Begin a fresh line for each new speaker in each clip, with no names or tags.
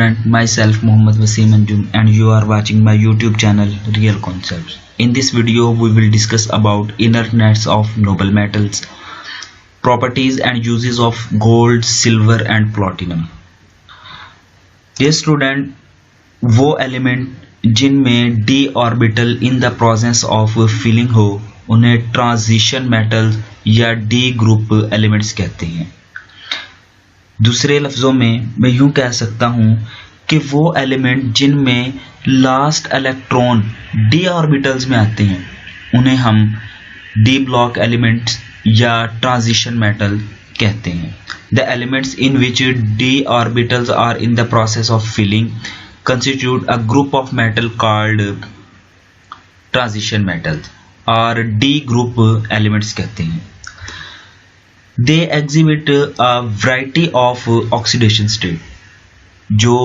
Friend, myself Mohammad Wasim Anjum and you are watching my YouTube channel Real Concepts. In this video we will discuss about inner nets of noble metals, properties and uses of gold, silver and platinum. Dear student, वो element जिनमें d orbital in the presence of filling हो उन्हें transition metal या d group elements कहते हैं। दूसरे लफ्ज़ों में मैं यूं कह सकता हूं कि वो एलिमेंट जिनमें लास्ट इलेक्ट्रॉन d ऑर्बिटल्स में आते हैं उन्हें हम d ब्लॉक एलिमेंट्स या ट्रांजिशन मेटल कहते हैं। The elements in which d orbitals are in the process of filling constitute a group of metal called transition metals और D group elements कहते हैं। They exhibit a variety of oxidation state। जो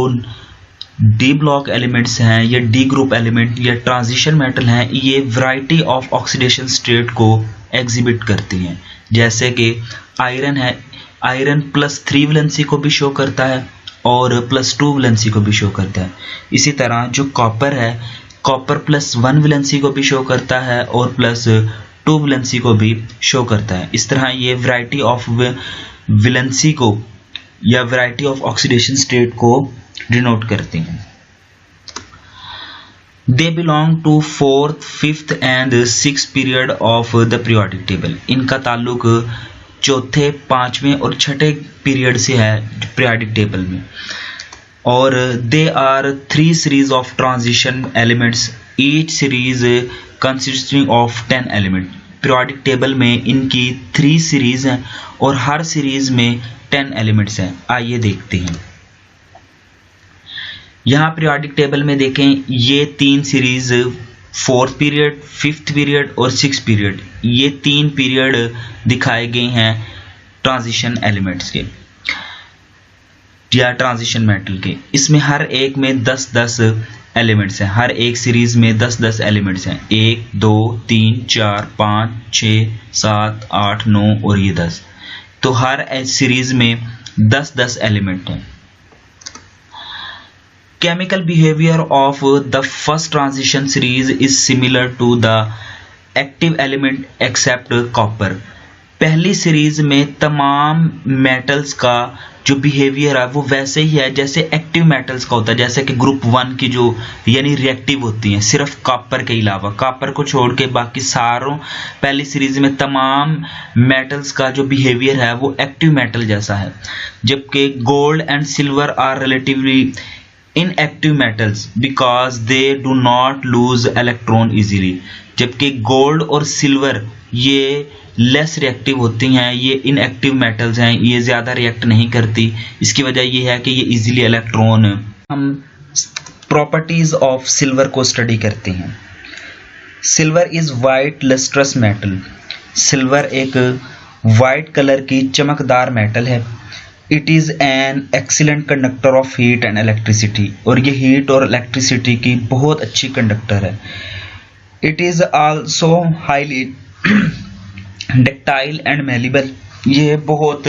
D block elements हैं या D group element या transition metal हैं, ये variety of oxidation state को exhibit करती हैं। जैसे कि आयरन है, आयरन +3 वैलेंसी को भी शो करता है और +2 वैलेंसी को भी शो करता है। इसी तरह जो कॉपर है, कॉपर +1 वैलेंसी को भी शो करता है और +2 वैलेंसी को भी शो करता है। इस तरह ये वैरायटी ऑफ वैलेंसी को या वैरायटी ऑफ ऑक्सीडेशन स्टेट को डिनोट करते हैं। They belong to 4th, 5th and 6th period of the periodic table. इनका ताल्लुक चौथे, 5वें और 6ठे पीरियड से है पीरियोडिक टेबल में। और they are 3 series of transition elements, each series consisting of 10 element. Periodic table में इनकी 3 सीरीज हैं और हर सीरीज में 10 एलिमेंट्स हैं। आइए देखते हैं। यहाँ पीरियोडिक टेबल में देखें, ये 3 series 4th period, 5th period और 6th पीरियड, ये 3 पीरियड दिखाए गए हैं ट्रांजिशन एलिमेंट्स के या ट्रांजिशन मेटल के। इसमें हर एक में 10-10 एलिमेंट्स हैं, हर एक सीरीज में 10-10 एलिमेंट्स हैं। 1, 2, 3, 4, 5, 6, 7, 8, 9 और ये 10। तो हर सीरीज में 10-10 एलिमेंट हैं। Chemical behavior of the first transition series is similar to the active element except copper। पहली सीरीज में तमाम मेटल्स का जो बिहेवियर है वो वैसे ही है जैसे एक्टिव मेटल्स का होता है। जैसे कि ग्रुप 1 की जो यानी रिएक्टिव होती हैं, सिर्फ कॉपर के अलावा, कॉपर को छोड़ के बाकी सारों पहली सीरीज में तमाम मेटल्स का जो बिहेवियर है वो एक्टिव मेटल जैसा है। जबकि gold and silver are relatively inactive metals because they do not lose electron easily। जबकि गोल्ड और सिल्वर ये लेस रिएक्टिव होती हैं, ये इनएक्टिव मेटल्स हैं, ये ज़्यादा रिएक्ट नहीं करती। इसकी वजह ये है कि ये इजीली इलेक्ट्रॉन। हम प्रॉपर्टीज ऑफ सिल्वर को स्टडी करते हैं। Silver is white lustrous metal. Silver एक वाइट कलर की चमकदार मेटल है। It is an excellent conductor of heat and electricity. और ये हीट और इलेक्ट्रिसिटी की बहुत अच्छी कंडक्टर है। It is also highly ductile and malleable. ये बहुत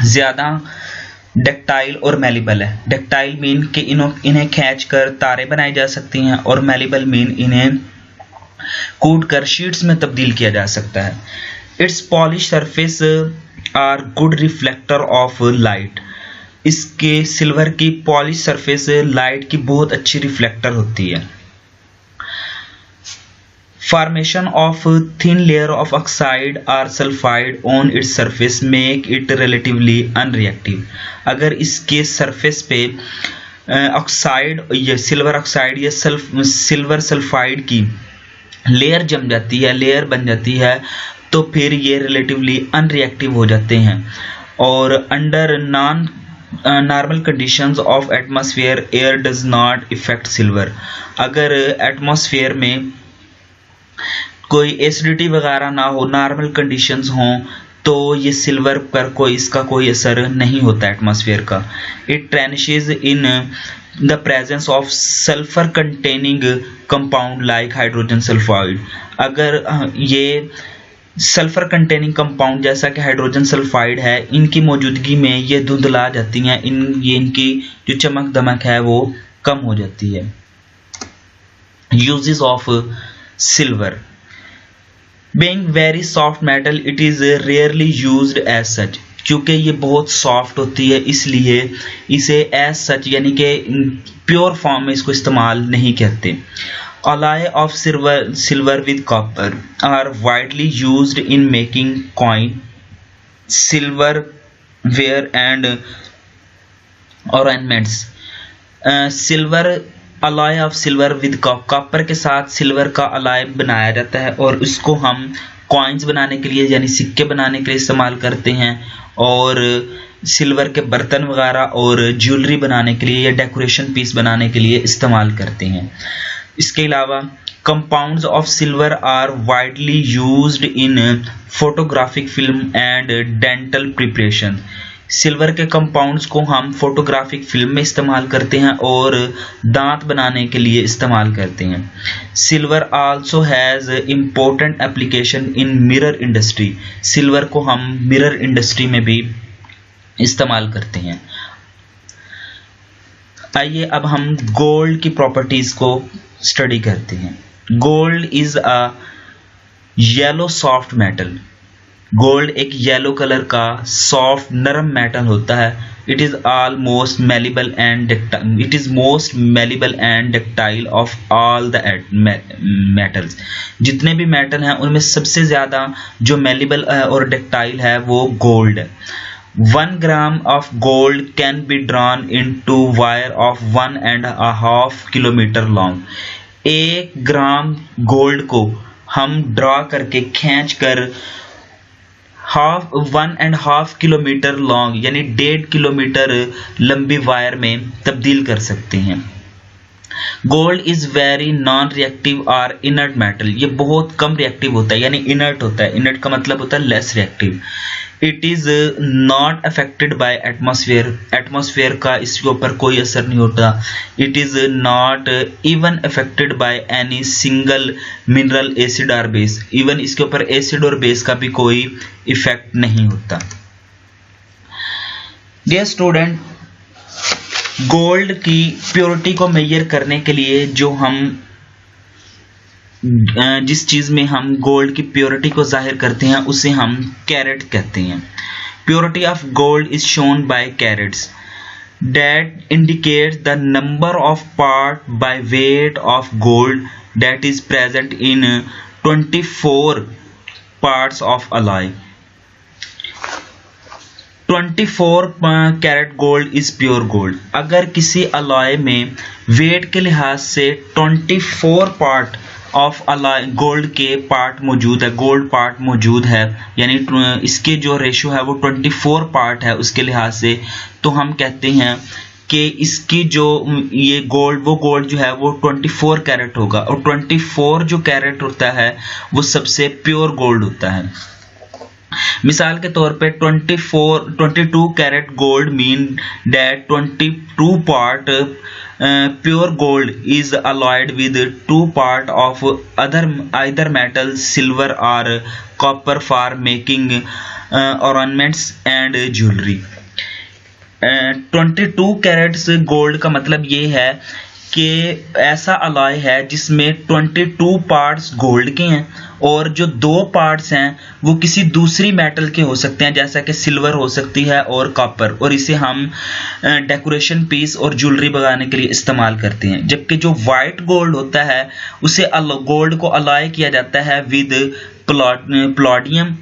ज़्यादा डक्टाइल और मेलेबल है। डक्टाइल मीन कि इन्हें खींच कर तारे बनाई जा सकती हैं और मेलेबल मीन इन्हें कूट कर शीट्स में तब्दील किया जा सकता है। It's polish surface are good reflector of light. इसके सिल्वर की पॉलिश सरफेस लाइट की बहुत अच्छी रिफ्लेक्टर होती है। Formation of thin layer of oxide और sulphide on its surface make it relatively unreactive. अगर इसके सरफेस पे ऑक्साइड या सिल्वर ऑक्साइड या सिल्वर सल्फाइड की लेयर जम जाती है, लेयर बन जाती है, तो फिर ये रिलेटिवली अनरिएक्टिव हो जाते हैं। और under normal conditions of atmosphere air does not effect silver. अगर एटमॉस्फेयर में कोई एसिडिटी वगैरह ना हो, नॉर्मल कंडीशंस हों, तो ये सिल्वर पर इसका कोई असर नहीं होता एटमॉस्फेयर का। It tarnishes in the presence of sulphur containing compound like hydrogen sulphide. अगर ये सल्फर कंटेनिंग कंपाउंड जैसा कि हाइड्रोजन सल्फाइड है, इनकी मौजूदगी में ये धुंधला जाती हैं, इनकी जो चमक दमक है वो कम हो जाती है। Uses of silver, being very soft metal it is rarely used as such, क्योंकि ये बहुत सॉफ्ट होती है इसलिए इसे एज सच यानी कि प्योर फॉर्म में इसको इस्तेमाल नहीं करते। alloy of silver with copper are widely used in making coin, silverware and ornaments. Silver alloy of silver with copper के साथ सिल्वर का अलॉय बनाया जाता है और उसको हम कॉइन्स बनाने के लिए यानी सिक्के बनाने के लिए इस्तेमाल करते हैं, और सिल्वर के बर्तन वगैरह और ज्वेलरी बनाने के लिए या डेकोरेशन पीस बनाने के लिए इस्तेमाल करते हैं। इसके अलावा compounds of silver are widely used in photographic film and dental preparation. Silver के कंपाउंड्स को हम फोटोग्राफिक फिल्म में इस्तेमाल करते हैं और दांत बनाने के लिए इस्तेमाल करते हैं। Silver also has important application in mirror industry. Silver को हम मिरर इंडस्ट्री में भी इस्तेमाल करते हैं। आइए अब हम गोल्ड की प्रॉपर्टीज को स्टडी करते हैं। Gold is a yellow soft metal. Gold एक येलो कलर का सॉफ्ट नरम मेटल होता है। It is almost malleable and most malleable and ductile of all the metals. जितने भी मेटल हैं उनमें सबसे ज़्यादा जो मेलेबल और डक्टाइल है वो गोल्ड है। 1 gram of gold can be drawn into wire of 1.5 kilometer long. 1 gram gold को हम ड्रा करके खींच कर 1.5 किलोमीटर लॉन्ग यानी 1.5 किलोमीटर लंबी वायर में तब्दील कर सकते हैं। Gold is very non reactive और इनर्ट मेटल। ये बहुत कम रिएक्टिव होता है यानी इनर्ट होता है। इनर्ट का मतलब होता है less reactive. It is not affected by atmosphere. Atmosphere का इसके ऊपर कोई असर नहीं होता। It is not even affected by any single mineral acid और बेस। इवन इसके ऊपर एसिड और बेस का भी कोई इफेक्ट नहीं होता। डियर स्टूडेंट, गोल्ड की प्योरिटी को मेजर करने के लिए जो हम जिस चीज में हम गोल्ड की प्योरिटी को जाहिर करते हैं उसे हम कैरेट कहते हैं। Purity of gold is shown by carats that indicates the number of part by weight of gold that is present in 24 parts of alloy. 24 carat gold is pure gold. अगर किसी अलॉय में weight के लिहाज से 24 part of alloy gold के part मौजूद है, gold part मौजूद है, यानी इसके जो रेशो है वो 24 पार्ट है उसके लिहाज से, तो हम कहते हैं कि इसकी जो ये गोल्ड वो गोल्ड जो है वो 24 कैरेट होगा। और 24 जो कैरेट होता है वो सबसे प्योर गोल्ड होता है। मिसाल के तौर पे 22 carat gold mean that 22 part pure gold is alloyed with 2 part of either metal silver or copper for making ornaments and jewelry। 22 carats gold का मतलब ये है कि ऐसा अलॉय है जिसमें 22 पार्ट्स गोल्ड के हैं और जो 2 पार्ट्स हैं वो किसी दूसरी मेटल के हो सकते हैं, जैसा कि सिल्वर हो सकती है और कॉपर, और इसे हम डेकोरेशन पीस और ज्वेलरी बनाने के लिए इस्तेमाल करते हैं। जबकि जो वाइट गोल्ड होता है उसे गोल्ड को अलॉय किया जाता है विद प्लैटिनम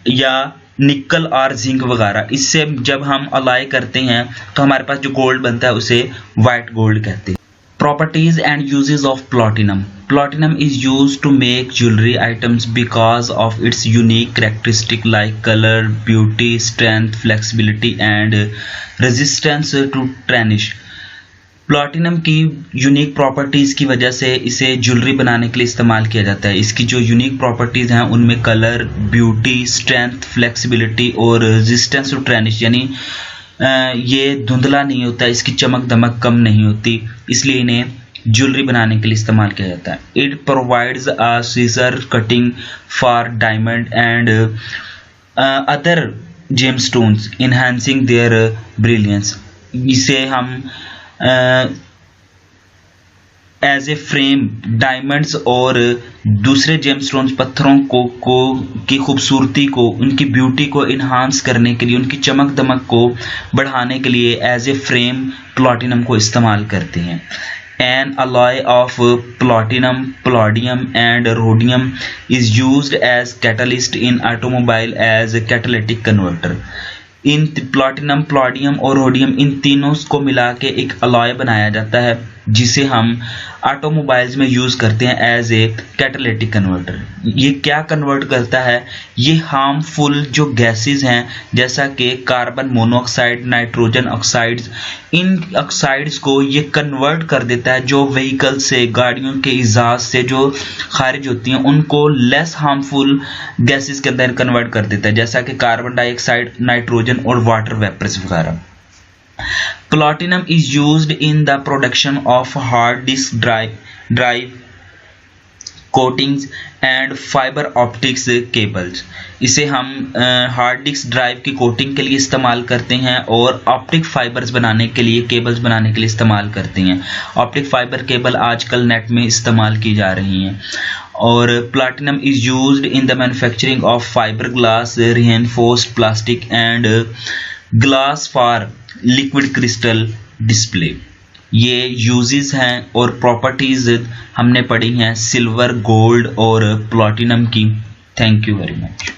या निकल और जिंक वगैरह। इससे जब हम अलॉय करते हैं तो हमारे पास जो गोल्ड बनता है उसे वाइट गोल्ड कहते हैं। Properties and uses of platinum. Platinum is used to make jewelry items because of its unique characteristic like color, beauty, strength, flexibility and resistance to tarnish. Platinum की यूनिक प्रॉपर्टीज़ की वजह से इसे jewellery बनाने के लिए इस्तेमाल किया जाता है। इसकी जो यूनिक प्रॉपर्टीज़ हैं उनमें कलर, ब्यूटी, स्ट्रेंथ, फ्लेक्सिबिलिटी और रेजिस्टेंस टू tarnish यानी ये धुंधला नहीं होता, इसकी चमक दमक कम नहीं होती, इसलिए इन्हें ज्वेलरी बनाने के लिए इस्तेमाल किया जाता है। It provides a scissor cutting for diamond and other gemstones enhancing their brilliance. इसे हम एज ए फ्रेम डायमंड्स और दूसरे जेमस्टोन्स पत्थरों को की खूबसूरती को, उनकी ब्यूटी को इन्हांस करने के लिए, उनकी चमक दमक को बढ़ाने के लिए एज ए फ्रेम प्लैटिनम को इस्तेमाल करते हैं। An alloy of platinum, palladium and rhodium is used as catalyst in automobile as a catalytic converter. In platinum, Palladium और रोडियम, इन तीनों को मिला के एक अलॉय बनाया जाता है जिसे हम ऑटोमोबाइल्स में यूज़ करते हैं एज ए कैटालिटिक कन्वर्टर। ये क्या कन्वर्ट करता है? ये हार्मफुल जो गैसेस हैं जैसा कि कार्बन मोनोऑक्साइड, नाइट्रोजन ऑक्साइड्स, इन ऑक्साइड्स को ये कन्वर्ट कर देता है। जो व्हीकल से, गाड़ियों के इजाज से जो खारिज होती हैं उनको लेस हार्मफुल गैसेस के अंदर कन्वर्ट कर देता है, जैसा कि कार्बन डाइऑक्साइड, नाइट्रोजन और वाटर वेपर्स वगैरह। Platinum is used in the production of hard disk drive coatings and fiber optics cables. इसे हम हार्ड डिस्क ड्राइव की कोटिंग के लिए इस्तेमाल करते हैं और ऑप्टिक फाइबर्स बनाने के लिए, केबल्स बनाने के लिए इस्तेमाल करते हैं। ऑप्टिक फाइबर केबल आजकल नेट में इस्तेमाल की जा रही हैं। और platinum is used in the manufacturing of fibre glass, reinforced plastic and glass for liquid crystal display. ये यूजेस हैं और प्रॉपर्टीज हमने पढ़ी हैं सिल्वर, गोल्ड और प्लैटिनम की। Thank you very much.